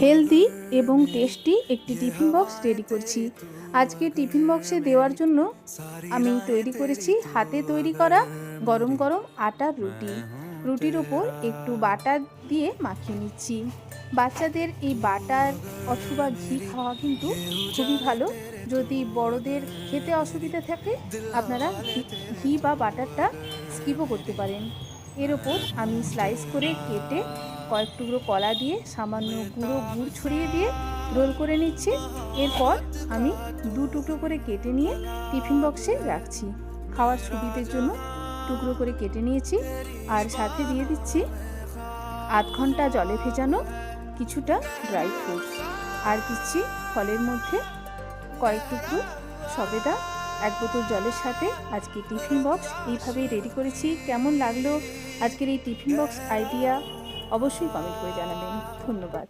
Healthy এবং tasty একটি tiffin box ready করছি। আজকে টিফিন বক্সে দেওয়ার জন্য আমি তৈরি করেছি হাতে তৈরি করা গরম গরম আটার রুটি। রুটির ওপর একটু বাটার দিয়ে মাখিয়ে নিচ্ছি। বাচ্চাদের এই বাটার অথবা ঘি খাওয়া কিন্তু খুবই ভালো। যদি বড়দের খেতে অসুবিধা থাকে আপনারা ঘি বা বাটারটা স্কিপও করতে পারেন। এর ওপর আমি স্লাইস করে কেটে কয়েক টুকরো কলা দিয়ে সামান্য গুঁড়ো গুড় ছড়িয়ে দিয়ে রোল করে নিচ্ছি। এরপর আমি দু টুকরো করে কেটে নিয়ে টিফিন বক্সে রাখছি। খাওয়ার সুবিধের জন্য টুকরো করে কেটে নিয়েছি। আর সাথে দিয়ে দিচ্ছি আধ ঘন্টা জলে ভেজানো কিছুটা ড্রাই ফ্রুটস, আর দিচ্ছি ফলের মধ্যে কয়েক টুকরো সবেদা। এক বোতল জলের সাথে আজকে টিফিন বক্স এইভাবেই রেডি করেছি। কেমন লাগলো আজকের এই টিফিন বক্স আইডিয়া অবশ্যই কমেন্ট করে জানাবেন। ধন্যবাদ।